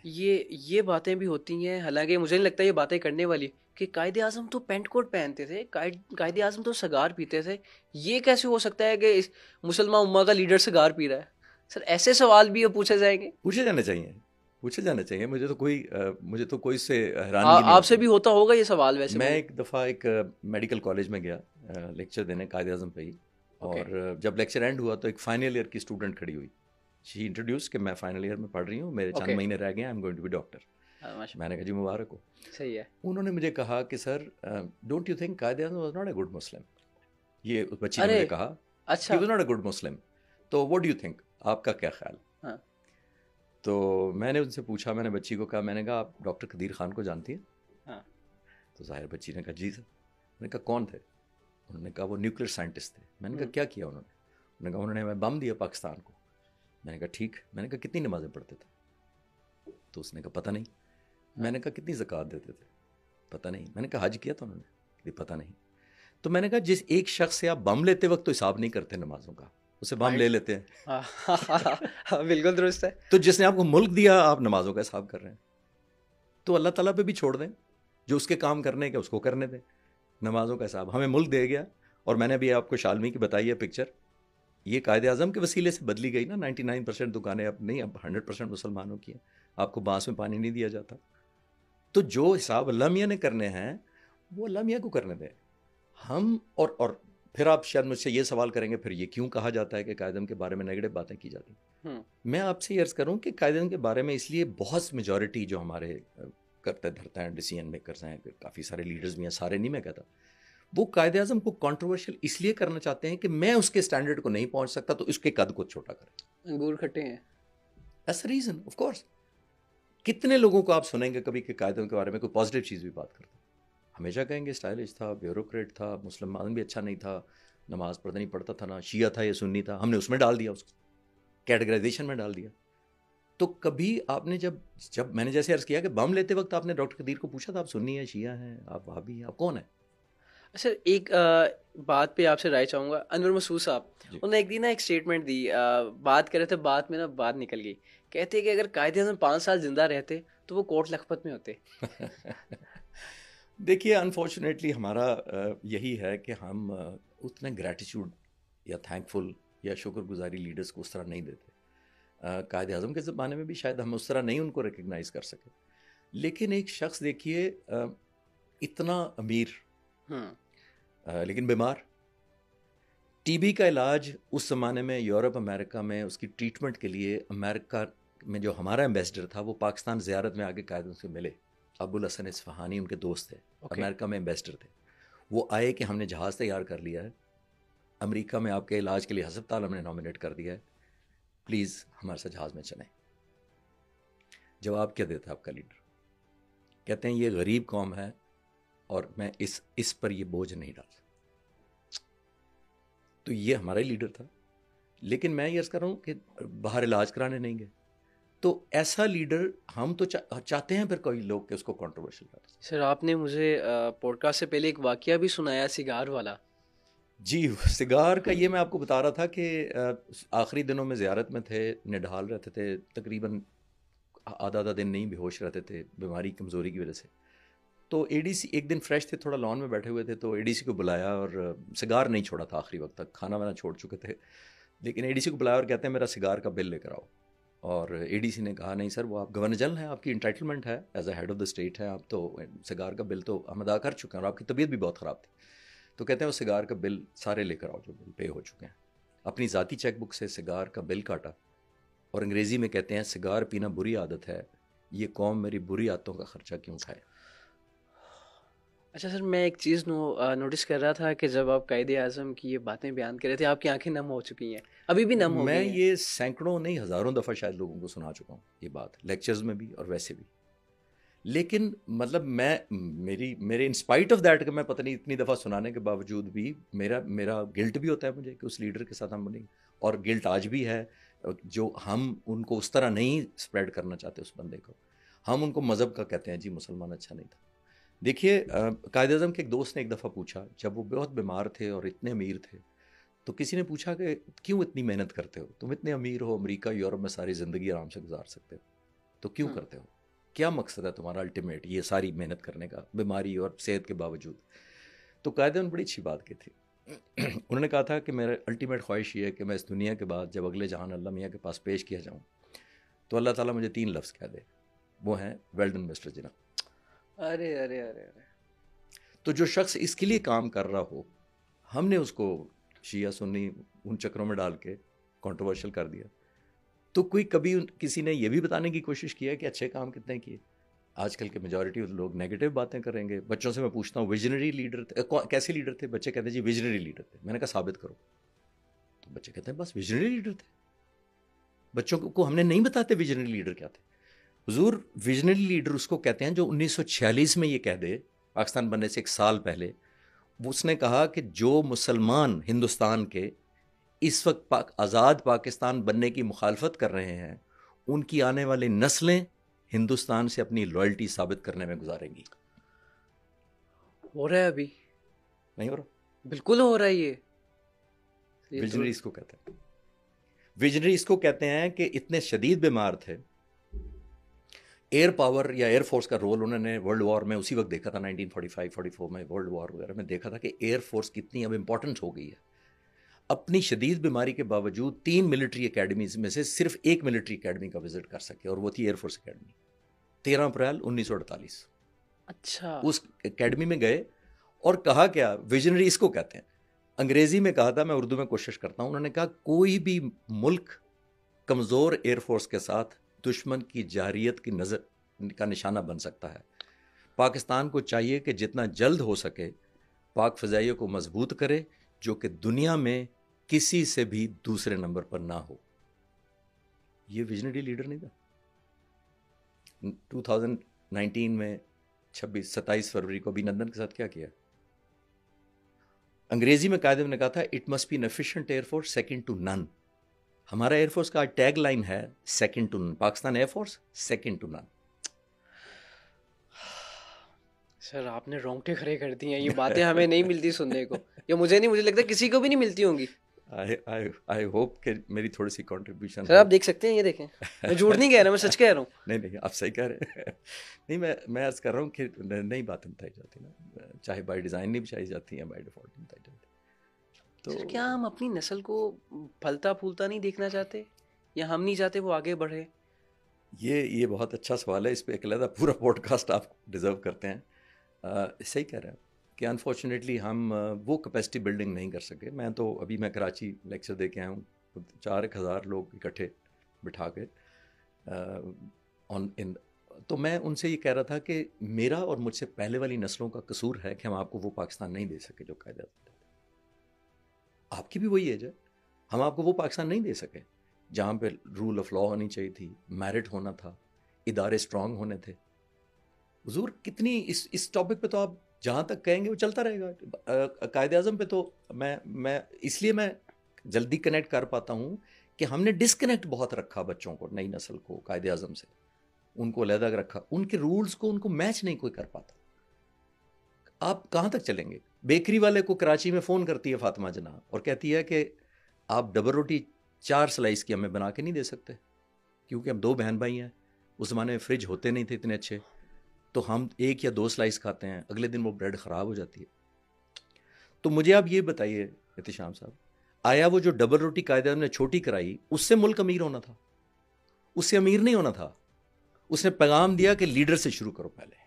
یہ باتیں بھی ہوتی ہیں، حالانکہ مجھے نہیں لگتا یہ باتیں کرنے والی، کہ قائد اعظم تو پینٹ کوٹ پہنتے تھے، قائد اعظم تو سگار پیتے تھے، یہ کیسے ہو سکتا ہے کہ مسلمان امہ کا لیڈر سگار پی رہا ہے؟ سر ایسے سوال بھی پوچھے جائیں گے؟ پوچھے جانے چاہیے، پوچھے جانے چاہیے. مجھے تو کوئی سے حیرانگی نہیں آپ سے ہوتی. بھی ہوتا ہوگا یہ سوال ویسے؟ میں ایک دفعہ ایک میڈیکل کالج میں گیا لیکچر دینے قائد اعظم پہ ہی، اور جب لیکچر اینڈ ہوا تو ایک فائنل ایئر کی اسٹوڈنٹ کھڑی ہوئی. شی انٹروڈیوس کہ میں فائنل ایئر میں پڑھ رہی ہوں، میرے چند مہینے رہ گئے ہیں، I am going to be doctor. میں نے کہا جی مبارک ہو. صحیح ہے. انہوں نے مجھے کہا کہ سر don't you think Quaid Azam was not a good Muslim. یہ اس بچی نے مجھے کہا he was not a good Muslim, تو واٹ ڈو یو تھنک، آپ کا کیا خیال؟ تو میں نے ان سے پوچھا، میں نے بچی کو کہا، میں نے کہا آپ ڈاکٹر قدیر خان کو جانتی ہیں؟ تو ظاہر بچی نے کہا جی سر. میں نے کہا کون تھے؟ انہوں نے کہا وہ نیوکلیر سائنٹسٹ تھے. میں نے کہا کیا کیا انہوں نے کہا انہوں نے ہمیں بم دیا پاکستان کو. میں نے کہا ٹھیک. میں نے کہا کتنی نمازیں پڑھتے تھے؟ تو اس نے کہا پتہ نہیں. میں نے کہا کتنی زکوٰۃ دیتے تھے؟ پتہ نہیں. میں نے کہا حج کیا تھا انہوں نے؟ پتہ نہیں. تو میں نے کہا جس ایک شخص سے آپ بم لیتے وقت تو حساب نہیں کرتے نمازوں کا، اسے بم لے لیتے ہیں. بالکل درست ہے. تو جس نے آپ کو ملک دیا آپ نمازوں کا حساب کر رہے ہیں. تو اللہ تعالیٰ پہ بھی چھوڑ دیں، جو اس کے کام کرنے کے اس کو کرنے دیں. نمازوں کا حساب ہمیں ملک دے گیا. اور میں نے بھی آپ کو شالمی کی بتائی ہے پکچر، یہ قائد اعظم کے وسیلے سے بدلی گئی نا. 99% دکانیں اب نہیں، اب 100% مسلمانوں کی ہیں. آپ کو بانس میں پانی نہیں دیا جاتا. تو جو حساب اللہ میاں نے کرنے ہیں وہ اللہ میاں کو کرنے دیں. ہم اور پھر آپ شاید مجھ سے یہ سوال کریں گے پھر یہ کیوں کہا جاتا ہے کہ قائد اعظم کے بارے میں نیگیٹو باتیں کی جاتی ہیں. میں آپ سے یہ عرض کروں کہ قائد اعظم کے بارے میں اس لیے بہت میجورٹی جو ہمارے کرتے دھرتے ہیں، ڈیسیژن میکرز ہیں، کافی سارے لیڈرز بھی ہیں، سارے نہیں میں کہتا، وہ قائد اعظم کو کنٹروورشل اس لیے کرنا چاہتے ہیں کہ میں اس کے اسٹینڈرڈ کو نہیں پہنچ سکتا تو اس کے قد کو چھوٹا کریں. انگور کھٹے ہیں. S a reason of course. کتنے لوگوں کو آپ سنیں گے کبھی کہ قائد اعظم کے بارے میں کوئی پازیٹیو چیز بھی بات کرتا؟ ہمیشہ کہیں گے اسٹائلش تھا، بیوروکریٹ تھا، مسلمان بھی اچھا نہیں تھا، نماز پڑھنا نہیں پڑھتا تھا، نہ شیعہ تھا یا سنی تھا. ہم نے اس میں ڈال دیا، اس کو کیٹیگرائزیشن میں ڈال دیا. تو کبھی آپ نے جب میں نے جیسے عرض کیا کہ بم لیتے وقت آپ نے ڈاکٹر قدیر کو پوچھا تھا آپ سنی ہیں، شیعہ ہیں، آپ وہابی ہیں، آپ کون ہیں؟ اچھا ایک بات پہ آپ سے رائے چاہوں گا. انور مسعود صاحب انہوں نے ایک دن ایک اسٹیٹمنٹ دی، بات کر رہے تھے، بات میں نا بات نکل گئی. کہتے کہ اگر قائد اعظم 5 سال زندہ رہتے تو وہ کوٹ لکھپت میں ہوتے. دیکھیے انفارچونیٹلی ہمارا یہی ہے کہ ہم اتنا گریٹیچیوڈ یا تھینک فل یا شکر گزاری لیڈرز کو اس طرح نہیں دیتے. قائد اعظم کے زمانے میں بھی شاید ہم اس طرح نہیں ان کو ریکگنائز کر سکے. لیکن ایک شخص دیکھیے اتنا امیر لیکن بیمار. ٹی بی کا علاج اس زمانے میں یورپ امریکہ میں اس کی ٹریٹمنٹ کے لیے امریکہ میں جو ہمارا ایمبیسڈر تھا وہ پاکستان زیارت میں آگے قائد اعظم سے ملے. ابو الحسن اصفہانی ان کے دوست تھے، امریکہ میں ایمبیسڈر تھے. وہ آئے کہ ہم نے جہاز تیار کر لیا ہے، امریکہ میں آپ کے علاج کے لیے ہسپتال ہم نے نامنیٹ کر دیا ہے، پلیز ہمارے ساتھ جہاز میں چلیں. جواب کیا دیتا آپ کا لیڈر؟ کہتے ہیں یہ غریب قوم ہے اور میں اس پر یہ بوجھ نہیں ڈال سکتا. تو یہ ہمارا ہی لیڈر تھا. لیکن میں یہ عرض کر رہا ہوں کہ باہر علاج کرانے نہیں گئے. تو ایسا لیڈر ہم تو چاہتے ہیں پھر کوئی لوگ کہ اس کو کنٹروورشل کر. سر آپ نے مجھے پوڈ کاسٹ سے پہلے ایک واقعہ بھی سنایا سگار والا. جی سگار کا یہ میں آپ کو بتا رہا تھا کہ آخری دنوں میں زیارت میں تھے، نڈھال رہتے تھے، تقریباً آدھا دن نہیں بے ہوش رہتے تھے بیماری کمزوری کی وجہ سے. تو اے ڈی سی ایک دن فریش تھے، تھوڑا لان میں بیٹھے ہوئے تھے، تو اے ڈی سی کو بلایا اور سگار نہیں چھوڑا تھا آخری وقت تک، کھانا وانا چھوڑ چکے تھے. لیکن اے ڈی سی کو بلایا اور کہتے ہیں میرا سگار کا بل لے کر آؤ. اور اے ڈی سی نے کہا نہیں سر وہ آپ گورنر جنرل ہیں، آپ کی انٹائٹلمنٹ ہے as a head of the state ہے، آپ تو سگار کا بل تو ہم ادا کر چکے ہیں اور آپ کی طبیعت بھی بہت خراب تھی. تو کہتے ہیں وہ سگار کا بل سارے لے کر آؤ جو بل پے ہو چکے ہیں. اپنی ذاتی چیک بک سے سگار کا بل کاٹا اور انگریزی میں کہتے ہیں سگار پینا بری عادت ہے، یہ قوم میری بری عادتوں کا خرچہ کیوں اٹھائے. اچھا سر میں ایک چیز نوٹس کر رہا تھا کہ جب آپ قائد اعظم کی یہ باتیں بیان کر رہے تھے آپ کی آنکھیں نم ہو چکی ہیں، ابھی بھی نم ہو گئی ہیں. میں یہ سینکڑوں نہیں ہزاروں دفعہ شاید لوگوں کو سنا چکا ہوں یہ بات، لیکچرز میں بھی اور ویسے بھی. لیکن مطلب میرے انسپائٹ آف دیٹ کہ میں پتہ نہیں اتنی دفعہ سنانے کے باوجود بھی میرا گلٹ بھی ہوتا ہے مجھے کہ اس لیڈر کے ساتھ ہم بنیں، اور گلٹ آج بھی ہے جو ہم ان کو اس طرح نہیں اسپریڈ کرنا چاہتے اس بندے کو. ہم ان کو مذہب کا کہتے ہیں جی مسلمان اچھا نہیں تھا. دیکھیے قائد اعظم کے ایک دوست نے ایک دفعہ پوچھا جب وہ بہت بیمار تھے اور اتنے امیر تھے، تو کسی نے پوچھا کہ کیوں اتنی محنت کرتے ہو، تم اتنے امیر ہو، امریکہ یورپ میں ساری زندگی آرام سے گزار سکتے ہو، تو کیوں کرتے ہو؟ کیا مقصد ہے تمہارا الٹیمیٹ یہ ساری محنت کرنے کا بیماری اور صحت کے باوجود؟ تو قائد نے بڑی اچھی بات کی تھی. انہوں نے کہا تھا کہ میرا الٹیمیٹ خواہش یہ ہے کہ میں اس دنیا کے بعد جب اگلے جہان اللہ میاں کے پاس پیش کیا جاؤں تو اللہ تعالیٰ مجھے 3 لفظ کہہ دے، وہ ہیں ویل ڈن مسٹر جناح. ارے ارے ارے ارے، تو جو شخص اس کے لیے کام کر رہا ہو، ہم نے اس کو شیعہ سنی ان چکروں میں ڈال کے کنٹروورشل کر دیا. تو کوئی کبھی کسی نے یہ بھی بتانے کی کوشش کیا کہ اچھے کام کتنے کیے؟ آج کل کے میجورٹی لوگ نیگیٹو باتیں کریں گے. بچوں سے میں پوچھتا ہوں ویژنری لیڈر تھے، کیسے لیڈر تھے؟ بچے کہتے ہیں جی ویژنری لیڈر تھے. میں نے کہا ثابت کرو. تو بچے کہتے ہیں بس ویژنری لیڈر تھے. بچوں کو ہم نے نہیں بتاتے ویژنری لیڈر کیا تھے. حضور ویژنری لیڈر اس کو کہتے ہیں جو 1946 میں یہ کہہ دے، پاکستان بننے سے 1 سال پہلے اس نے کہا کہ جو مسلمان ہندوستان کے اس وقت آزاد پاکستان بننے کی مخالفت کر رہے ہیں ان کی آنے والی نسلیں ہندوستان سے اپنی لائلٹی ثابت کرنے میں گزاریں گی. ہو رہا ہے ابھی، نہیں ہو رہا؟ بالکل ہو رہا ہے. یہ ویژنری اس کو کہتے ہیں. ویژنری اس کو کہتے ہیں کہ اتنے شدید بیمار تھے. ایئر پاور یا ایئر فورس کا رول انہوں نے ورلڈ وار میں اسی وقت دیکھا تھا، 1945-44 میں ورلڈ وار وغیرہ میں دیکھا تھا کہ ایئر فورس کتنی اب امپورٹنٹ ہو گئی ہے. اپنی شدید بیماری کے باوجود 3 ملٹری اکیڈمیز میں سے صرف 1 ملٹری اکیڈمی کا وزٹ کر سکے، اور وہ تھی ایئر فورس اکیڈمی. 13 اپریل 1948 اچھا، اس اکیڈمی میں گئے اور کہا کیا، ویژنری اس کو کہتے ہیں. انگریزی میں کہا تھا، میں اردو میں کوشش کرتا ہوں. انہوں نے کہا کوئی بھی ملک کمزور ایئر فورس کے ساتھ دشمن کی جارحیت کی نظر کا نشانہ بن سکتا ہے. پاکستان کو چاہیے کہ جتنا جلد ہو سکے پاک فضائیہ کو مضبوط کرے، جو کہ دنیا میں کسی سے بھی دوسرے نمبر پر نہ ہو. یہ ویژنری لیڈر نہیں تھا؟ 2019 میں 27 فروری کو ابھینندن کے ساتھ کیا کیا؟ انگریزی میں قائد نے کہا تھا it must be an efficient air force second to none. ہمارا ایئر فورس کا ٹیگ لائن ہے second to none. Pakistan air force second to none. Sir آپ نے رونگٹے کھڑے کر دی ہیں. یہ باتیں ہمیں نہیں ملتی سننے کو، یا مجھے لگتا کسی کو بھی نہیں ملتی ہوں گی. I hope کہ میری تھوڑی سی کنٹریبیوشن. سر آپ دیکھ سکتے ہیں، یہ دیکھیں، میں جھوٹ نہیں کہہ رہا، میں سچ کہہ رہا ہوں. نہیں آپ صحیح کہہ رہے ہیں. نہیں میں عرض کر رہا ہوں کہ نئی باتیں بتائی جاتی نا، چاہے بائی ڈیزائن نہیں بتائی جاتی ہیں، بائی ڈیفالٹ نہیں بتائی جاتی. سر کیا ہم اپنی نسل کو پھلتا پھولتا نہیں دیکھنا چاہتے، یا ہم نہیں چاہتے وہ آگے بڑھے؟ یہ بہت اچھا سوال ہے. اس پہ ایک علیحدہ پورا پوڈ کاسٹ آپ ڈیزرو کرتے ہیں. صحیح کہہ رہے ہیں کہ انفارچونیٹلی ہم وہ کیپیسٹی بلڈنگ نہیں کر سکے. میں تو ابھی میں کراچی لیکچر دے کے آیا ہوں، 4,000 لوگ اکٹھے بٹھا کے تو میں ان سے یہ کہہ رہا تھا کہ میرا اور مجھ سے پہلے والی نسلوں کا قصور ہے کہ ہم آپ کو وہ پاکستان نہیں دے سکے جو قائد اعظم تھے. آپ کی بھی وہی ایج ہے. ہم آپ کو وہ پاکستان نہیں دے سکے جہاں پہ رول آف لا ہونی چاہیے تھی، میرٹ ہونا تھا، ادارے اسٹرانگ ہونے تھے. حضور کتنی اس ٹاپک پہ تو آپ جہاں تک کہیں گے وہ چلتا رہے گا. قائد اعظم پہ تو میں اس لیے میں جلدی کنیکٹ کر پاتا ہوں کہ ہم نے ڈسکنیکٹ بہت رکھا بچوں کو، نئی نسل کو قائد اعظم سے. ان کو علیحدہ رکھا، ان کے رولز کو ان کو میچ نہیں کوئی کر پاتا. آپ کہاں تک چلیں گے؟ بیکری والے کو کراچی میں فون کرتی ہے فاطمہ جناح اور کہتی ہے کہ آپ ڈبل روٹی 4 سلائس کی ہمیں بنا کے نہیں دے سکتے، کیونکہ ہم 2 بہن بھائی ہیں. اس زمانے میں فریج ہوتے نہیں تھے اتنے اچھے، تو ہم 1 یا 2 سلائس کھاتے ہیں، اگلے دن وہ بریڈ خراب ہو جاتی ہے. تو مجھے آپ یہ بتائیے احتشام صاحب، آیا وہ جو ڈبل روٹی قائد اعظم نے چھوٹی کرائی اس سے ملک امیر ہونا تھا؟ اس سے امیر نہیں ہونا تھا. اس نے پیغام دیا کہ لیڈر سے شروع کرو پہلے.